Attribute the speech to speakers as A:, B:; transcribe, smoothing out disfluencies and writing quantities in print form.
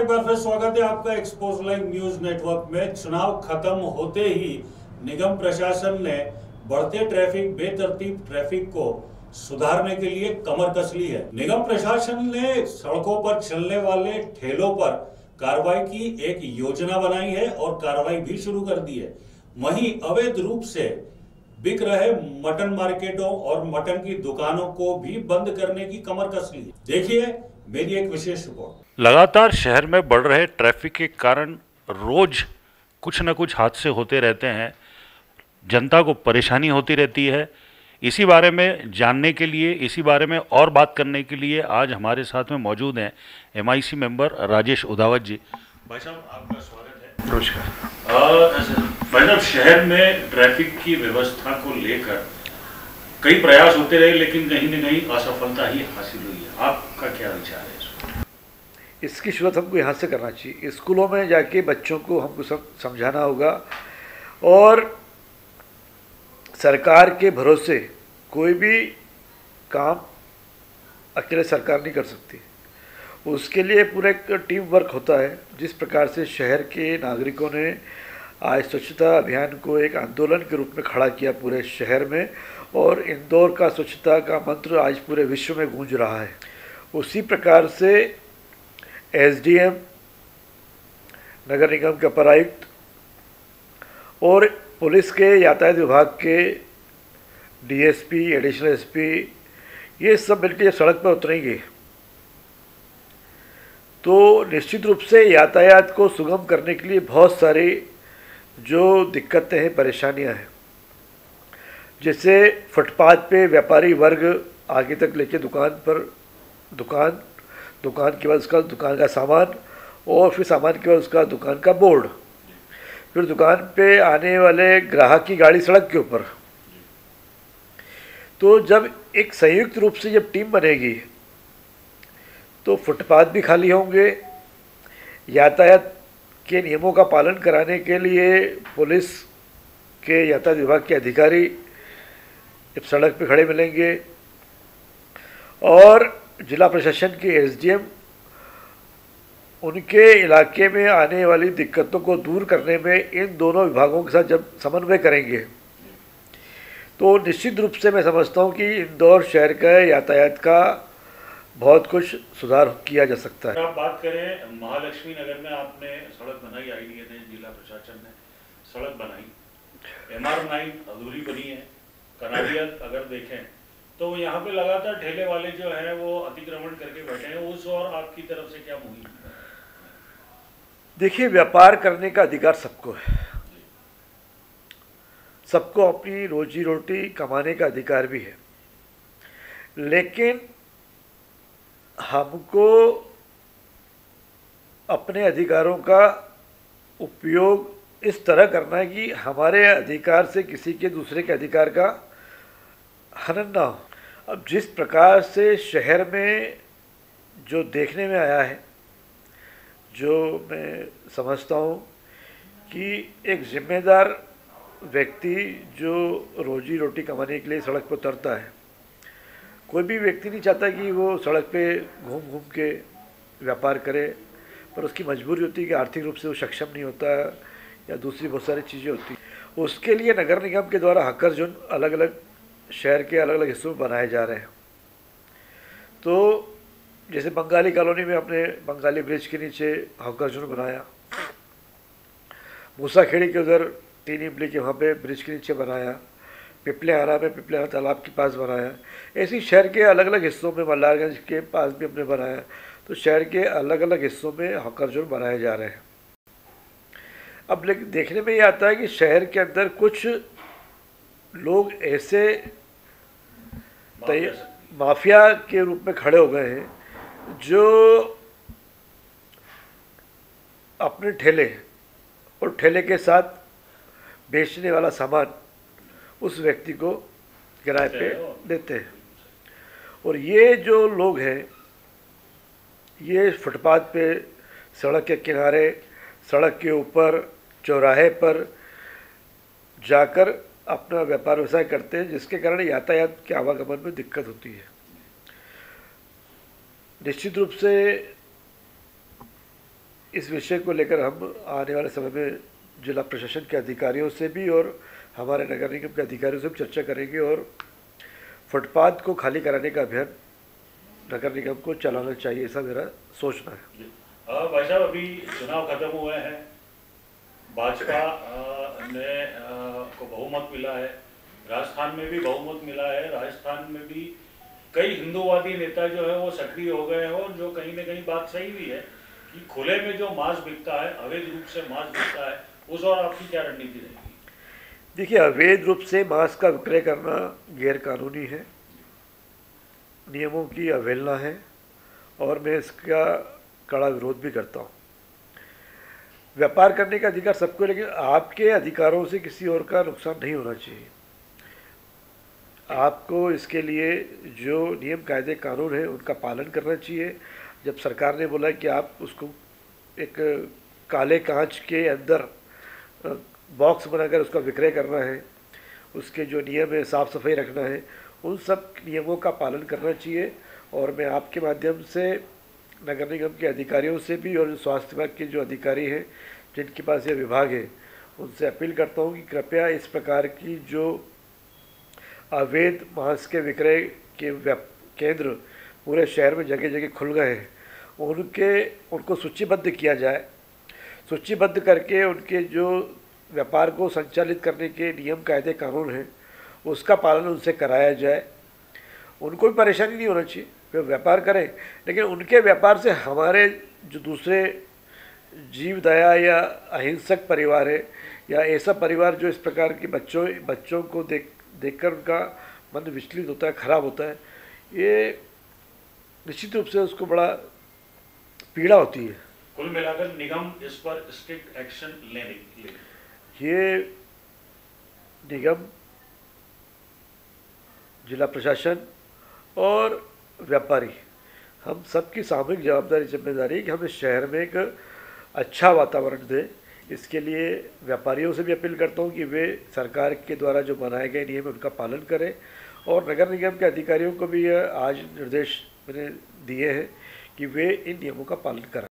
A: एक बार फिर स्वागत है आपका एक्सपोज लाइव न्यूज नेटवर्क में। चुनाव खत्म होते ही निगम प्रशासन ने बढ़ते ट्रैफिक, बेतरतीब ट्रैफिक को सुधारने के लिए कमर कस ली है। निगम प्रशासन ने सड़कों पर चलने वाले ठेलों पर कार्रवाई की एक योजना बनाई है और कार्रवाई भी शुरू कर दी है। वहीं अवैध रूप से बिक रहे मटन मार्केटों और मटन की दुकानों को भी बंद करने की कमर कस ली। देखिए मेरी एक विशेष रिपोर्ट।
B: लगातार शहर में बढ़ रहे ट्रैफिक के कारण रोज कुछ न कुछ हादसे होते रहते हैं, जनता को परेशानी होती रहती है। इसी बारे में जानने के लिए, इसी बारे में और बात करने के लिए आज हमारे साथ में मौजूद हैं MIC मेंबर राजेश उदावत जी। भाई साहब आपका स्वागत है।
C: नमस्कार।
B: भाई साहब, शहर में ट्रैफिक की व्यवस्था को लेकर कई प्रयास होते रहे लेकिन कहीं न कहीं असफलता ही हासिल हुई है। आपका क्या विचार है इसमें?
C: इसकी शुरुआत हमको यहाँ से करना चाहिए। स्कूलों में जाके बच्चों को हमको समझाना होगा और सरकार के भरोसे कोई भी काम अकेले सरकार नहीं कर सकती। उसके लिए पूरा एक टीम वर्क होता है। जिस प्रकार से शहर के नागरिकों ने आज स्वच्छता अभियान को एक आंदोलन के रूप में खड़ा किया पूरे शहर में, और इंदौर का स्वच्छता का मंत्र आज पूरे विश्व में गूंज रहा है, उसी प्रकार से SDM, नगर निगम के अपर आयुक्त और पुलिस के यातायात विभाग के DSP, एडिशनल SP, ये सब मिलकर सड़क पर उतरेंगे तो निश्चित रूप से यातायात को सुगम करने के लिए बहुत सारी जो दिक्कतें हैं, परेशानियां हैं, जैसे फुटपाथ पे व्यापारी वर्ग आगे तक लेके दुकान पर दुकान के बाद उसका दुकान का सामान, और फिर सामान के बाद उसका दुकान का बोर्ड, फिर दुकान पे आने वाले ग्राहक की गाड़ी सड़क के ऊपर। तो जब एक संयुक्त रूप से जब टीम बनेगी तो फुटपाथ भी खाली होंगे। यातायात के नियमों का पालन कराने के लिए पुलिस के यातायात विभाग के अधिकारी जब सड़क पे खड़े मिलेंगे और जिला प्रशासन के SDM उनके इलाके में आने वाली दिक्कतों को दूर करने में इन दोनों विभागों के साथ जब समन्वय करेंगे तो निश्चित रूप से मैं समझता हूँ कि इंदौर शहर का यातायात का बहुत कुछ सुधार किया जा सकता है।
B: आप बात करें महालक्ष्मी नगर में आपने सड़क बनाई, आईडिया ने जिला प्रशासन ने सड़क बनाई, MR9 अधूरी बनी है। कनाडिया अगर देखें तो यहाँ पे लगातार ठेले वाले जो हैं वो अतिक्रमण करके बैठे हैं। उस और आपकी तरफ से क्या मुहिम है?
C: देखिए, व्यापार करने का अधिकार सबको है, सबको अपनी रोजी रोटी कमाने का अधिकार भी है, लेकिन हमको अपने अधिकारों का उपयोग इस तरह करना है कि हमारे अधिकार से किसी के दूसरे के अधिकार का हनन ना हो। अब जिस प्रकार से शहर में जो देखने में आया है, जो मैं समझता हूँ कि एक जिम्मेदार व्यक्ति जो रोजी रोटी कमाने के लिए सड़क पर उतरता है, कोई भी व्यक्ति नहीं चाहता कि वो सड़क पे घूम घूम के व्यापार करे, पर उसकी मजबूरी होती है कि आर्थिक रूप से वो सक्षम नहीं होता या दूसरी बहुत सारी चीज़ें होती। उसके लिए नगर निगम के द्वारा हक्कर जोन अलग अलग शहर के अलग अलग हिस्सों में बनाए जा रहे हैं। तो जैसे बंगाली कॉलोनी में अपने बंगाली ब्रिज के नीचे हक्कर जोन बनाया, मूसाखेड़ी के उधर 3 इमली के वहाँ पे ब्रिज के नीचे बनाया, पिपलेहारा में पिपलेहारा तालाब के पास बनाया। ऐसे शहर के अलग अलग हिस्सों में, मल्हारगंज के पास भी हमने बनाया। तो शहर के अलग अलग हिस्सों में हॉकर जोन बनाए जा रहे हैं। अब लेकिन देखने में ये आता है कि शहर के अंदर कुछ लोग ऐसे माफिया के रूप में खड़े हो गए हैं जो अपने ठेले और ठेले के साथ बेचने वाला सामान उस व्यक्ति को किराए पे देते हैं। और ये जो लोग हैं, ये फुटपाथ पे, सड़क के किनारे, सड़क के ऊपर, चौराहे पर जाकर अपना व्यापार व्यवसाय करते हैं, जिसके कारण यातायात के आवागमन में दिक्कत होती है। निश्चित रूप से इस विषय को लेकर हम आने वाले समय में जिला प्रशासन के अधिकारियों से भी और हमारे नगर निगम के अधिकारियों से भी चर्चा करेंगे और फुटपाथ को खाली कराने का अभियान नगर निगम को चलाना चाहिए, ऐसा मेरा सोचना है।
B: भाई साहब, अभी चुनाव खत्म हुए हैं, भाजपा ने को बहुमत मिला है, राजस्थान में भी बहुमत मिला है, राजस्थान में भी कई हिंदूवादी नेता जो है वो सक्रिय हो गए हैं और जो कहीं ना कहीं बात सही भी है कि खुले में जो मांस बिकता है, अवैध रूप से मांस बिकता है, उस और आपकी क्या रणनीति रहेगी?
C: देखिए, अवैध रूप से मांस का विक्रय करना गैर कानूनी है, नियमों की अवहेलना है और मैं इसका कड़ा विरोध भी करता हूँ। व्यापार करने का अधिकार सबको है, लेकिन आपके अधिकारों से किसी और का नुकसान नहीं होना चाहिए। आपको इसके लिए जो नियम कायदे कानून है उनका पालन करना चाहिए। जब सरकार ने बोला कि आप उसको एक काले कांच के अंदर बॉक्स बनाकर उसका विक्रय करना है, उसके जो नियम है, साफ़ सफाई रखना है, उन सब नियमों का पालन करना चाहिए। और मैं आपके माध्यम से नगर निगम के अधिकारियों से भी और स्वास्थ्य विभाग के जो अधिकारी हैं जिनके पास ये विभाग है, उनसे अपील करता हूँ कि कृपया इस प्रकार की जो अवैध मांस के विक्रय के केंद्र पूरे शहर में जगह जगह खुल गए हैं, उनको सूचीबद्ध किया जाए। सूचीबद्ध करके उनके जो व्यापार को संचालित करने के नियम कायदे कानून हैं उसका पालन उनसे कराया जाए। उनको भी परेशानी नहीं होना चाहिए, वे व्यापार करें, लेकिन उनके व्यापार से हमारे जो दूसरे जीव दया या अहिंसक परिवार है या ऐसा परिवार जो इस प्रकार के बच्चों को देखकर उनका मन विचलित होता है, खराब होता है, ये निश्चित रूप से उसको बड़ा पीड़ा होती है।
B: कुल मिलाकर निगम इस पर स्ट्रिक्ट एक्शन लेने
C: ये निगम, जिला प्रशासन और व्यापारी, हम सबकी सामूहिक जिम्मेदारी है कि हम इस शहर में एक अच्छा वातावरण दें। इसके लिए व्यापारियों से भी अपील करता हूँ कि वे सरकार के द्वारा जो बनाए गए नियम उनका पालन करें और नगर निगम के अधिकारियों को भी आज निर्देश मैंने दिए हैं कि वे इन नियमों का पालन करें।